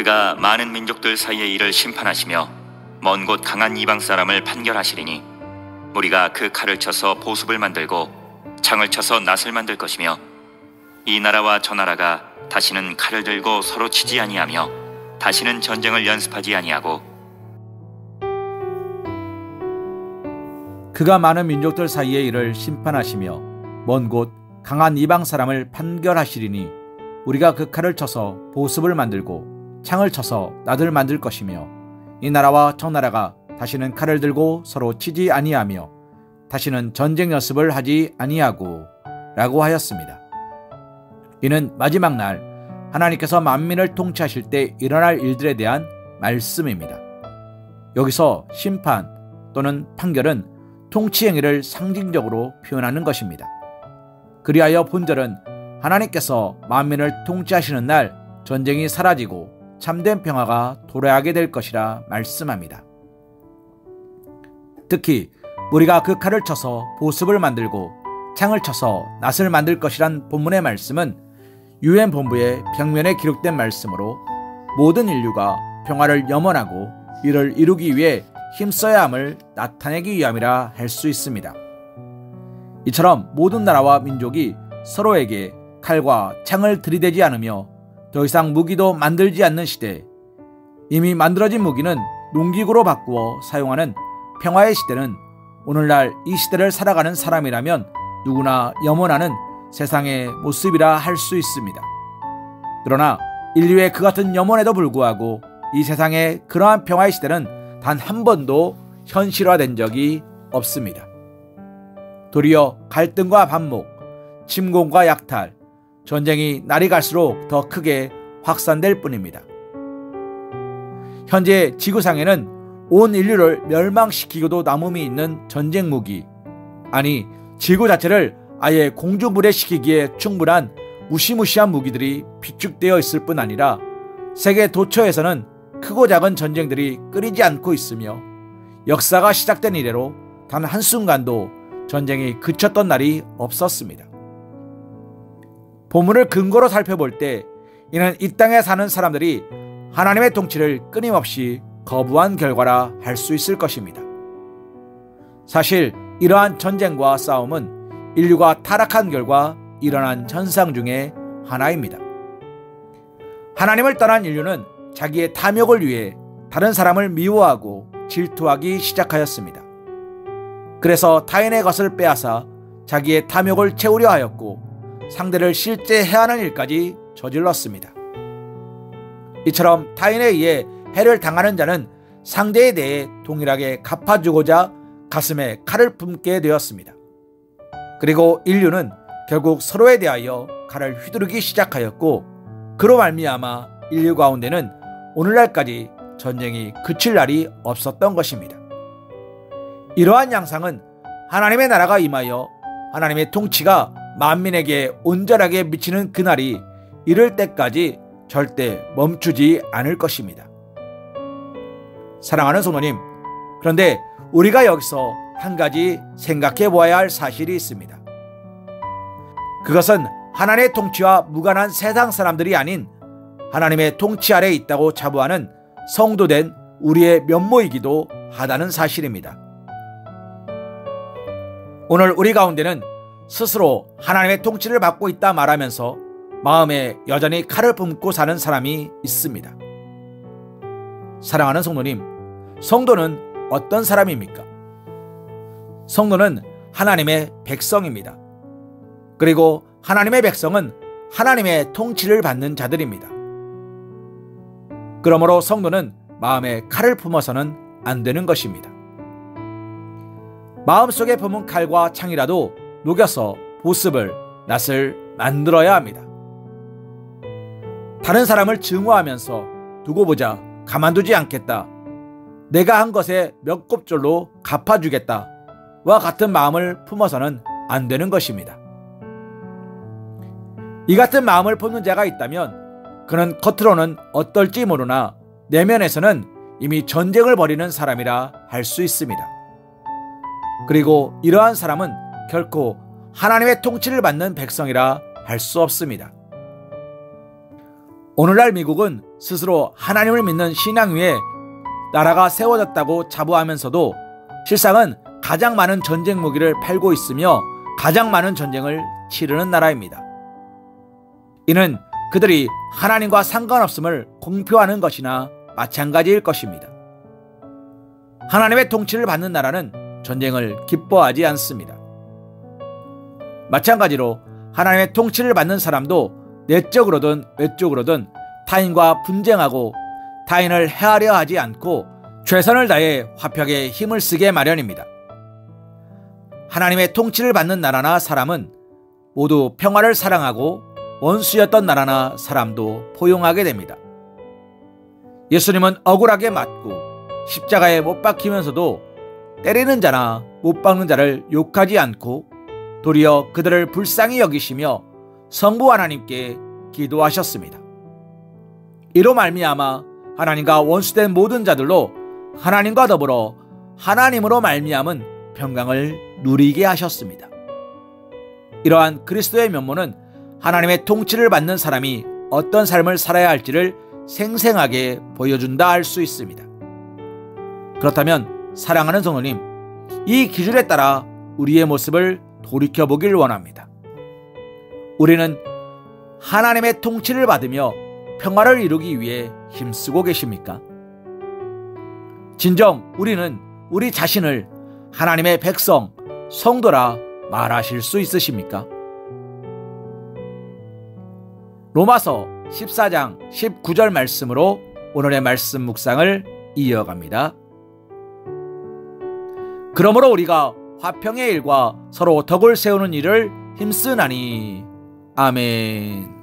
그가 많은 민족들 사이의 일을 심판하시며 먼 곳 강한 이방 사람을 판결하시리니 우리가 그 칼을 쳐서 보습을 만들고 창을 쳐서 낫을 만들 것이며 이 나라와 저 나라가 다시는 칼을 들고 서로 치지 아니하며 다시는 전쟁을 연습하지 아니하고 그가 많은 민족들 사이의 일을 심판하시며 먼 곳 강한 이방 사람을 판결하시리니 우리가 그 칼을 쳐서 보습을 만들고 창을 쳐서 낫을 만들 것이며 이 나라와 저 나라가 다시는 칼을 들고 서로 치지 아니하며 다시는 전쟁 연습을 하지 아니하고 라고 하였습니다. 이는 마지막 날 하나님께서 만민을 통치하실 때 일어날 일들에 대한 말씀입니다. 여기서 심판 또는 판결은 통치 행위를 상징적으로 표현하는 것입니다. 그리하여 본절은 하나님께서 만민을 통치하시는 날 전쟁이 사라지고 참된 평화가 도래하게 될 것이라 말씀합니다. 특히 우리가 그 칼을 쳐서 보습을 만들고 창을 쳐서 낫을 만들 것이란 본문의 말씀은 UN 본부의 벽면에 기록된 말씀으로 모든 인류가 평화를 염원하고 이를 이루기 위해 힘써야 함을 나타내기 위함이라 할 수 있습니다. 이처럼 모든 나라와 민족이 서로에게 칼과 창을 들이대지 않으며 더 이상 무기도 만들지 않는 시대, 이미 만들어진 무기는 농기구로 바꾸어 사용하는 평화의 시대는 오늘날 이 시대를 살아가는 사람이라면 누구나 염원하는 세상의 모습이라 할 수 있습니다. 그러나 인류의 그 같은 염원에도 불구하고 이 세상의 그러한 평화의 시대는 단 한 번도 현실화된 적이 없습니다. 도리어 갈등과 반목, 침공과 약탈, 전쟁이 날이 갈수록 더 크게 확산될 뿐입니다. 현재 지구상에는 온 인류를 멸망시키고도 남음이 있는 전쟁 무기, 아니 지구 자체를 아예 공중분해시키기에 충분한 무시무시한 무기들이 비축되어 있을 뿐 아니라 세계 도처에서는 크고 작은 전쟁들이 끊이지 않고 있으며 역사가 시작된 이래로 단 한순간도 전쟁이 그쳤던 날이 없었습니다. 본문을 근거로 살펴볼 때 이는 이 땅에 사는 사람들이 하나님의 통치를 끊임없이 거부한 결과라 할 수 있을 것입니다. 사실 이러한 전쟁과 싸움은 인류가 타락한 결과 일어난 현상 중에 하나입니다. 하나님을 떠난 인류는 자기의 탐욕을 위해 다른 사람을 미워하고 질투하기 시작하였습니다. 그래서 타인의 것을 빼앗아 자기의 탐욕을 채우려 하였고 상대를 실제 해하는 일까지 저질렀습니다. 이처럼 타인에 의해 해를 당하는 자는 상대에 대해 동일하게 갚아주고자 가슴에 칼을 품게 되었습니다. 그리고 인류는 결국 서로에 대하여 칼을 휘두르기 시작하였고 그로 말미암아 인류 가운데는 오늘날까지 전쟁이 그칠 날이 없었던 것입니다. 이러한 양상은 하나님의 나라가 임하여 하나님의 통치가 만민에게 온전하게 미치는 그날이 이를 때까지 절대 멈추지 않을 것입니다. 사랑하는 성도님, 그런데 우리가 여기서 한 가지 생각해 보아야 할 사실이 있습니다. 그것은 하나님의 통치와 무관한 세상 사람들이 아닌 하나님의 통치 아래에 있다고 자부하는 성도된 우리의 면모이기도 하다는 사실입니다. 오늘 우리 가운데는 스스로 하나님의 통치를 받고 있다 말하면서 마음에 여전히 칼을 품고 사는 사람이 있습니다. 사랑하는 성도님, 성도는 어떤 사람입니까? 성도는 하나님의 백성입니다. 그리고 하나님의 백성은 하나님의 통치를 받는 자들입니다. 그러므로 성도는 마음에 칼을 품어서는 안 되는 것입니다. 마음속에 품은 칼과 창이라도 녹여서 보습을, 낫을 만들어야 합니다. 다른 사람을 증오하면서 두고 보자, 가만두지 않겠다, 내가 한 것에 몇 곱절로 갚아주겠다 와 같은 마음을 품어서는 안 되는 것입니다. 이 같은 마음을 품는 자가 있다면 그는 겉으로는 어떨지 모르나 내면에서는 이미 전쟁을 벌이는 사람이라 할 수 있습니다. 그리고 이러한 사람은 결코 하나님의 통치를 받는 백성이라 할 수 없습니다. 오늘날 미국은 스스로 하나님을 믿는 신앙 위에 나라가 세워졌다고 자부하면서도 실상은 가장 많은 전쟁 무기를 팔고 있으며 가장 많은 전쟁을 치르는 나라입니다. 이는 그들이 하나님과 상관없음을 공표하는 것이나 마찬가지일 것입니다. 하나님의 통치를 받는 나라는 전쟁을 기뻐하지 않습니다. 마찬가지로 하나님의 통치를 받는 사람도 내적으로든 외적으로든 타인과 분쟁하고 타인을 해하려 하지 않고 최선을 다해 화평에 힘을 쓰게 마련입니다. 하나님의 통치를 받는 나라나 사람은 모두 평화를 사랑하고 원수였던 나라나 사람도 포용하게 됩니다. 예수님은 억울하게 맞고 십자가에 못 박히면서도 때리는 자나 못 박는 자를 욕하지 않고 도리어 그들을 불쌍히 여기시며 성부 하나님께 기도하셨습니다. 이로 말미암아 하나님과 원수된 모든 자들로 하나님과 더불어 하나님으로 말미암은 평강을 누리게 하셨습니다. 이러한 그리스도의 면모는 하나님의 통치를 받는 사람이 어떤 삶을 살아야 할지를 생생하게 보여준다 할 수 있습니다. 그렇다면 사랑하는 성도님, 이 기준에 따라 우리의 모습을 돌이켜보길 원합니다. 우리는 하나님의 통치를 받으며 평화를 이루기 위해 힘쓰고 계십니까? 진정 우리는 우리 자신을 하나님의 백성, 성도라 말하실 수 있으십니까? 로마서 14장 19절 말씀으로 오늘의 말씀 묵상을 이어갑니다. 그러므로 우리가 화평의 일과 서로 덕을 세우는 일을 힘쓰나니. 아멘.